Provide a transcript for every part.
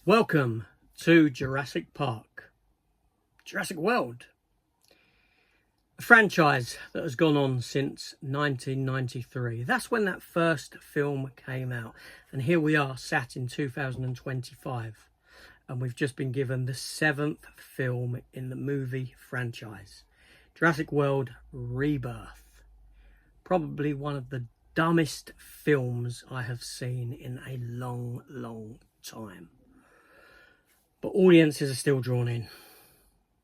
Welcome to Jurassic Park, Jurassic World, a franchise that has gone on since 1993. That's when that first film came out, and here we are sat in 2025, and we've just been given the 7th film in the movie franchise, Jurassic World Rebirth. Probably one of the dumbest films I have seen in a long time. But audiences are still drawn in.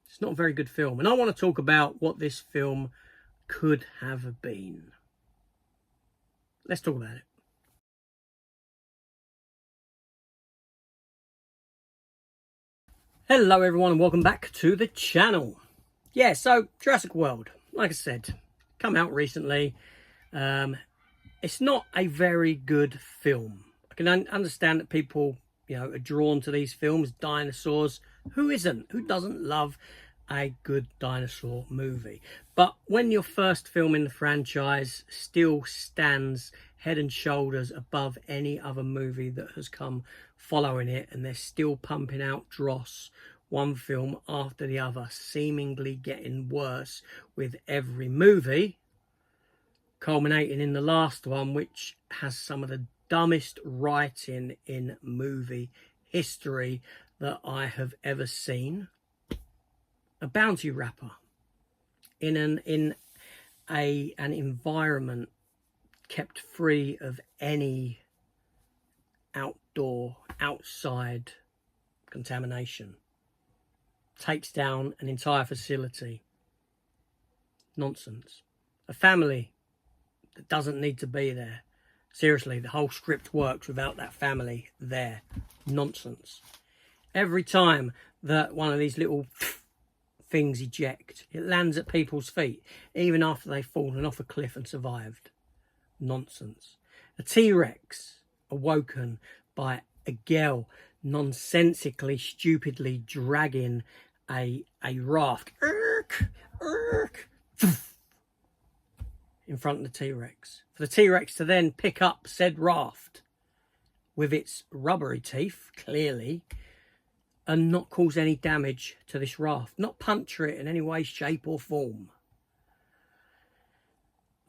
It's not a very good film. And I want to talk about what this film could have been. Let's talk about it. Hello everyone and welcome back to the channel. Yeah, so Jurassic World, like I said, come out recently. It's not a very good film. I can understand that people are drawn to these films, dinosaurs. Who isn't? Who doesn't love a good dinosaur movie? But when your first film in the franchise still stands head and shoulders above any other movie that has come following it, and they're still pumping out dross, one film after the other, seemingly getting worse with every movie, culminating in the last one, which has some of the dumbest writing in movie history that I have ever seen. A bounty rapper in an environment kept free of any outside contamination takes down an entire facility. Nonsense. A family that doesn't need to be there. Seriously, the whole script works without that family there. Nonsense. Every time that one of these little things eject, it lands at people's feet, even after they've fallen off a cliff and survived. Nonsense. A T-Rex awoken by a girl nonsensically, stupidly dragging a raft in front of the T-Rex. For the T-Rex to then pick up said raft with its rubbery teeth, clearly, and not cause any damage to this raft. Not puncture it in any way, shape or form.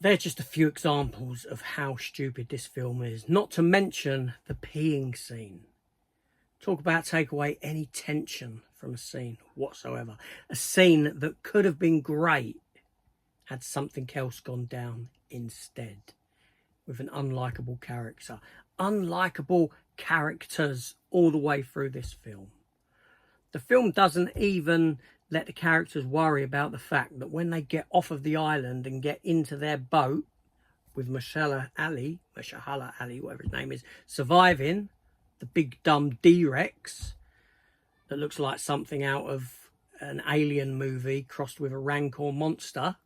They're just a few examples of how stupid this film is. Not to mention the peeing scene. Talk about take away any tension from a scene whatsoever. A scene that could have been great had something else gone down instead, with an unlikable character. Unlikable characters all the way through this film. The film doesn't even let the characters worry about the fact that when they get off of the island and get into their boat with Mahershala Ali, whatever his name is, surviving the big dumb D-Rex that looks like something out of an alien movie crossed with a rancor monster.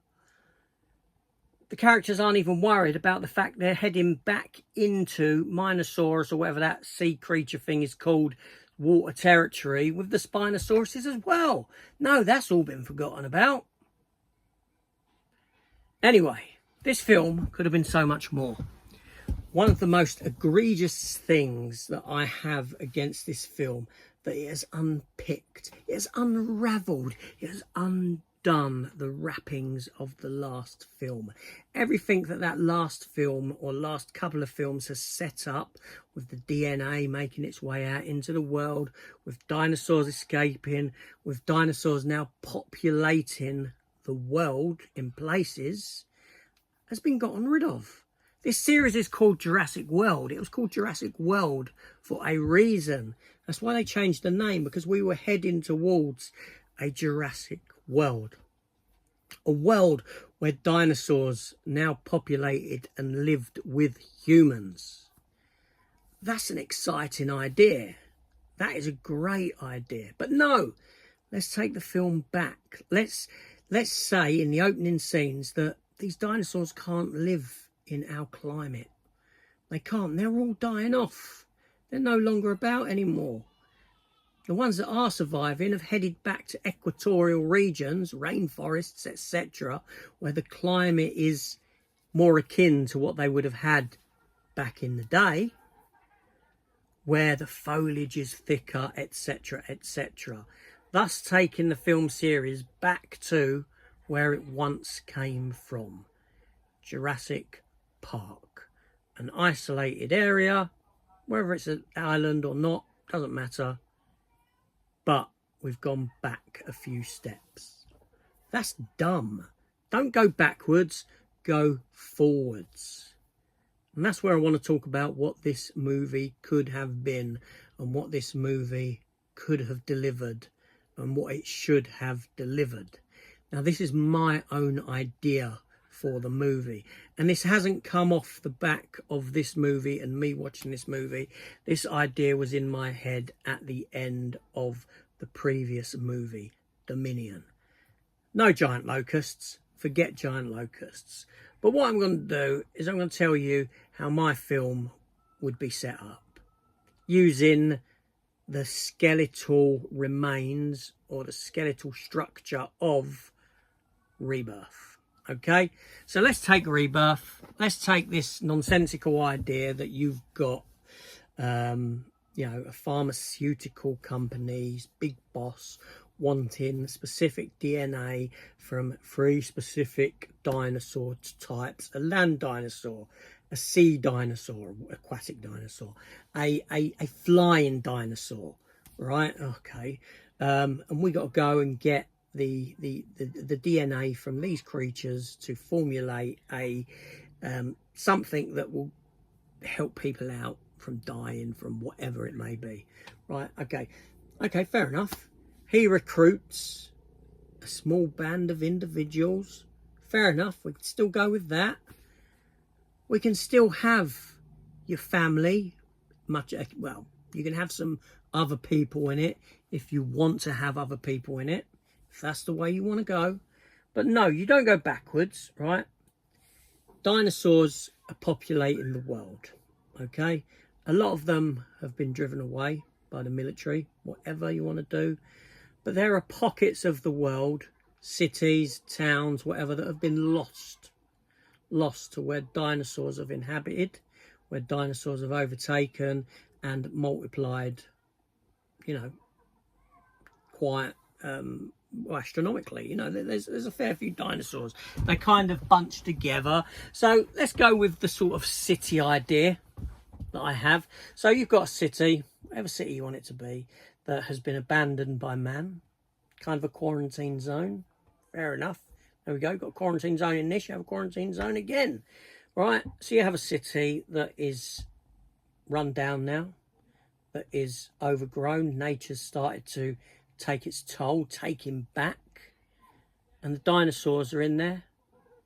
The characters aren't even worried about the fact they're heading back into Minosaurus or whatever that sea creature thing is called, water territory, with the Spinosauruses as well. No, that's all been forgotten about. Anyway, this film could have been so much more. One of the most egregious things that I have against this film, that it has unpicked, it has unravelled, it has undone the wrappings of the last film. Everything that last film or last couple of films has set up, with the DNA making its way out into the world, with dinosaurs escaping, with dinosaurs now populating the world in places, has been gotten rid of. This series is called Jurassic World. It was called Jurassic World for a reason. That's why they changed the name, because we were heading towards a Jurassic World. A world where dinosaurs now populated and lived with humans. That's an exciting idea. That is a great idea. But no, let's take the film back. Let's say in the opening scenes that these dinosaurs can't live in our climate. They can't. They're all dying off. They're no longer about anymore. The ones that are surviving have headed back to equatorial regions, rainforests, etc., where the climate is more akin to what they would have had back in the day. where the foliage is thicker, etc., etc. Thus taking the film series back to where it once came from. Jurassic Park. An isolated area, whether it's an island or not, doesn't matter. But we've gone back a few steps. That's dumb. Don't go backwards, go forwards. And that's where I want to talk about what this movie could have been and what this movie could have delivered and what it should have delivered. Now, this is my own idea for the movie, and this hasn't come off the back of this movie and me watching this movie. This idea was in my head at the end of the previous movie, Dominion. No giant locusts, forget giant locusts. But what I'm going to do is I'm going to tell you how my film would be set up using the skeletal remains or the skeletal structure of Rebirth. Okay, so let's take Rebirth. Let's take this nonsensical idea that you've got, you know, a pharmaceutical company's big boss wanting specific DNA from 3 specific dinosaur types: a land dinosaur, a sea dinosaur, aquatic dinosaur, a flying dinosaur, right? Okay, and we got to go and get the DNA from these creatures to formulate a something that will help people out from dying from whatever it may be, right? Okay, fair enough. He recruits a small band of individuals. Fair enough, we can still go with that. We can still have your family, well, you can have some other people in it if you want to have other people in it, if that's the way you want to go. But no, you don't go backwards, right? Dinosaurs are populating the world, okay? A lot of them have been driven away by the military, whatever you want to do. But there are pockets of the world, cities, towns, whatever, that have been lost to where dinosaurs have inhabited, where dinosaurs have overtaken and multiplied, you know, quite astronomically. You know, there's a fair few dinosaurs. They kind of bunch together. So let's go with the sort of city idea that I have. So you've got a city, whatever city you want it to be, that has been abandoned by man, kind of a quarantine zone. Fair enough. There we go. Got a quarantine zone in this, you have a quarantine zone again. Right, so you have a city that is run down now, that is overgrown. Nature's started to take its toll, take him back. And the dinosaurs are in there.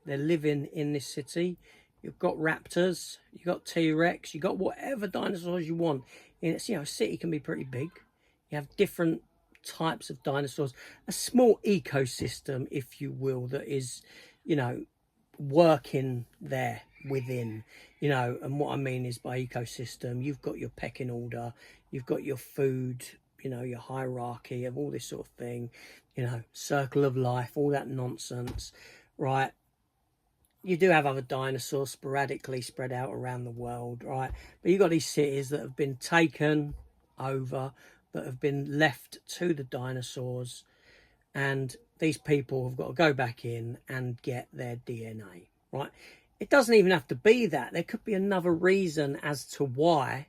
They're living in this city. You've got raptors, you've got T-Rex, you've got whatever dinosaurs you want. And it's, you know, a city can be pretty big. You have different types of dinosaurs, a small ecosystem, if you will, that is, you know, working there within, you know. And what I mean is by ecosystem, you've got your pecking order, you've got your food, you know, your hierarchy of all this sort of thing, you know, circle of life, all that nonsense, right? You do have other dinosaurs sporadically spread out around the world, right? But you've got these cities that have been taken over, that have been left to the dinosaurs, and these people have got to go back in and get their DNA, right? It doesn't even have to be that. There could be another reason as to why,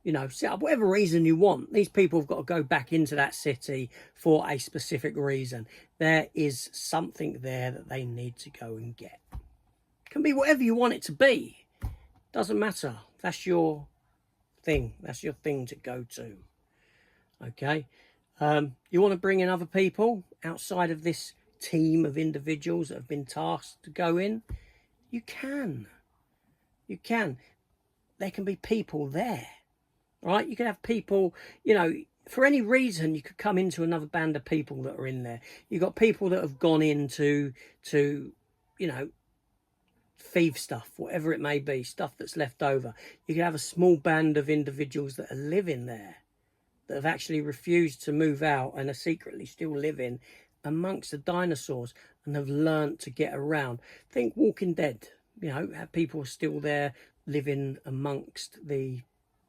you know, set up whatever reason you want. These people have got to go back into that city for a specific reason. There is something there that they need to go and get. It can be whatever you want it to be. Doesn't matter. That's your thing. That's your thing to go to. Okay, you want to bring in other people outside of this team of individuals that have been tasked to go in? You can. There can be people there, right? You can have people, you know, for any reason you could come into another band of people that are in there. You've got people that have gone into, you know, thief stuff, whatever it may be, stuff that's left over. You can have a small band of individuals that are living there, that have actually refused to move out and are secretly still living amongst the dinosaurs and have learnt to get around. Think Walking Dead, you know, people are still there living amongst the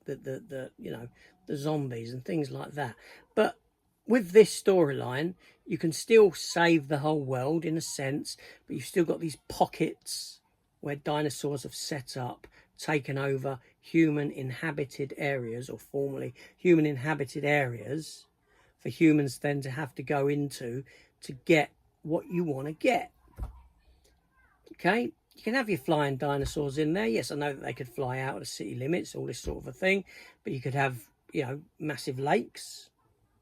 the you know, the zombies and things like that. But with this storyline, you can still save the whole world in a sense, but you've still got these pockets where dinosaurs have set up, taken over human inhabited areas, or formerly human inhabited areas, for humans then to have to go into to get what you want to get. Okay, you can have your flying dinosaurs in there. Yes, I know that they could fly out of the city limits, all this sort of a thing, but you could have, you know, massive lakes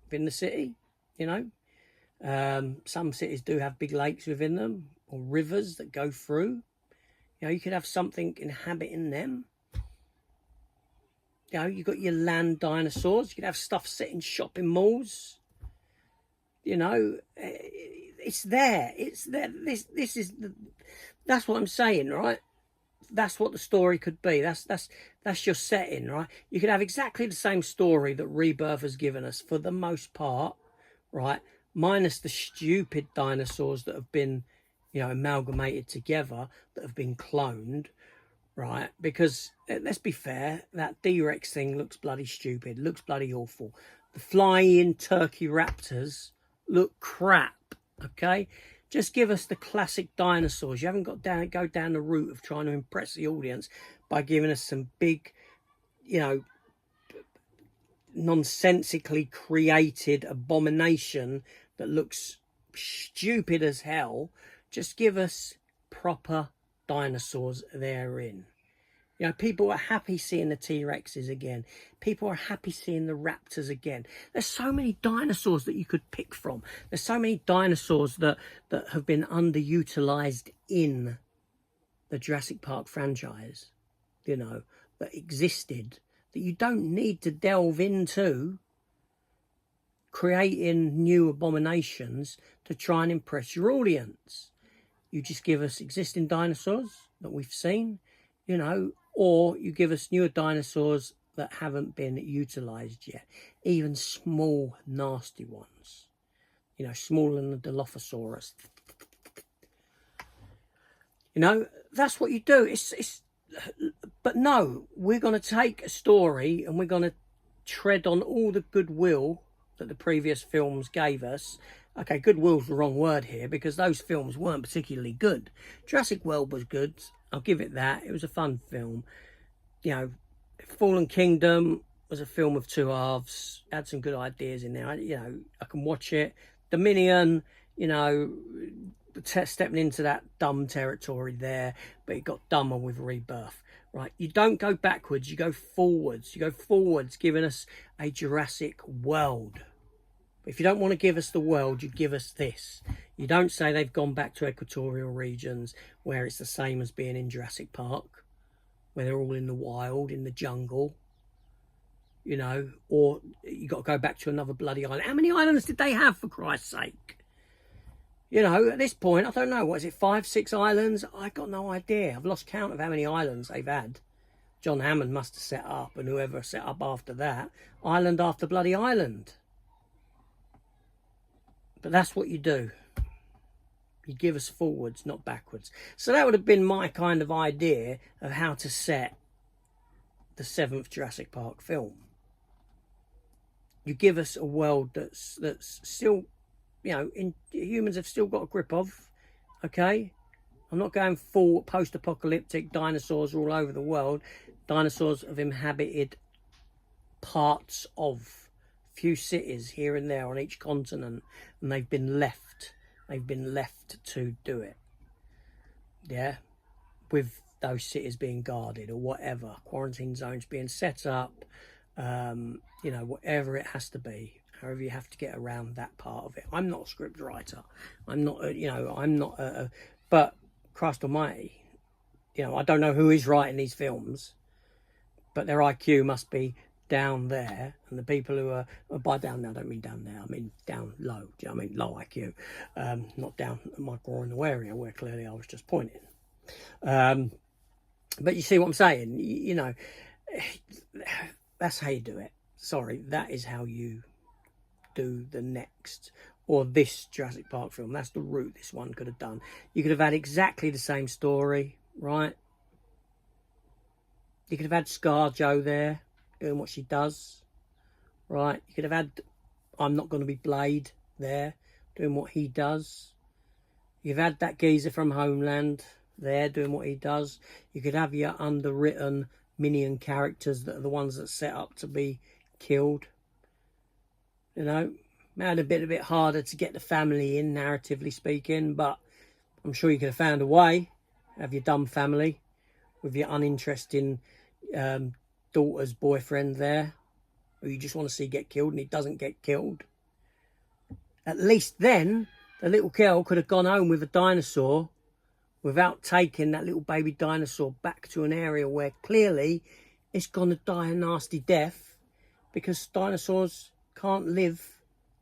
within the city, you know. Some cities do have big lakes within them, or rivers that go through. You know, you could have something inhabiting them. You know, you've got your land dinosaurs. You could have stuff set in shopping malls. You know, it's there. It's there. This is that's what I'm saying, right? That's what the story could be. That's your setting, right? You could have exactly the same story that Rebirth has given us for the most part, right? Minus the stupid dinosaurs that have been, you know, amalgamated together, that have been cloned, right? Because let's be fair, that D-Rex thing looks bloody stupid, looks bloody awful. The flying turkey raptors look crap, okay? Just give us the classic dinosaurs. You haven't got to go down the route of trying to impress the audience by giving us some big, you know, nonsensically created abomination that looks stupid as hell. Just give us proper dinosaurs therein. You know, people are happy seeing the T-Rexes again. People are happy seeing the raptors again. There's so many dinosaurs that you could pick from. There's so many dinosaurs that have been underutilized in the Jurassic Park franchise, you know, that existed, that you don't need to delve into creating new abominations to try and impress your audience. You just give us existing dinosaurs that we've seen, you know, or you give us newer dinosaurs that haven't been utilized yet. Even small, nasty ones. You know, smaller than the Dilophosaurus. You know, that's what you do. But no, we're going to take a story and we're going to tread on all the goodwill that the previous films gave us. Okay, goodwill's the wrong word here, because those films weren't particularly good. Jurassic World was good. I'll give it that. It was a fun film. You know, Fallen Kingdom was a film of two halves. Had some good ideas in there. You know, I can watch it. Dominion, you know, stepping into that dumb territory there, but it got dumber with Rebirth. Right, you don't go backwards, you go forwards. You go forwards, giving us a Jurassic World. If you don't want to give us the world, you give us this. You don't say they've gone back to equatorial regions where it's the same as being in Jurassic Park, where they're all in the wild, in the jungle, you know, or you got to go back to another bloody island. How many islands did they have, for Christ's sake? You know, at this point, I don't know, what is it, 5, 6 islands? I got no idea. I've lost count of how many islands they've had. John Hammond must have set up, and whoever set up after that, island after bloody island. But that's what you do. You give us forwards, not backwards. So that would have been my kind of idea of how to set the 7th Jurassic Park film. You give us a world that's still, you know, humans have still got a grip of, okay? I'm not going full post-apocalyptic dinosaurs all over the world. Dinosaurs have inhabited parts of few cities here and there on each continent, and they've been left to do it, yeah, with those cities being guarded or whatever, quarantine zones being set up, you know, whatever it has to be, however you have to get around that part of it. I'm not a script writer, I'm not, you know, I'm not but Christ almighty, you know, I don't know who is writing these films, but their IQ must be down there, and the people who are, by down there, I don't mean down there, I mean down low. Do you know what I mean? Low IQ, not down at my groinal area where clearly I was just pointing. But you see what I'm saying? You know, that's how you do it. Sorry, that is how you do the next, or this Jurassic Park film. That's the route this one could have done. You could have had exactly the same story, right? You could have had ScarJo there. doing what she does, right? You could have had I'm Not Going to Be Blade there, doing what he does. You've had that geezer from Homeland there, doing what he does. You could have your underwritten minion characters that are the ones that set up to be killed. You know, made it a bit harder to get the family in, narratively speaking, but I'm sure you could have found a way. Have your dumb family with your uninteresting daughter's boyfriend there, who you just want to see get killed and he doesn't get killed. At least then, the little girl could have gone home with a dinosaur without taking that little baby dinosaur back to an area where clearly it's going to die a nasty death, because dinosaurs can't live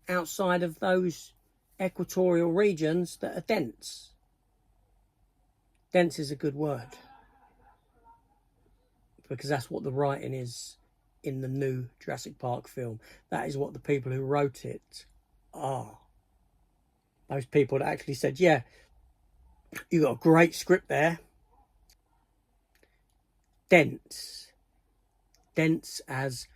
outside of those equatorial regions that are dense. Dense is a good word, because that's what the writing is in the new Jurassic Park film. That is what the people who wrote it are. Those people that actually said, yeah, you got a great script there. Dense. Dense as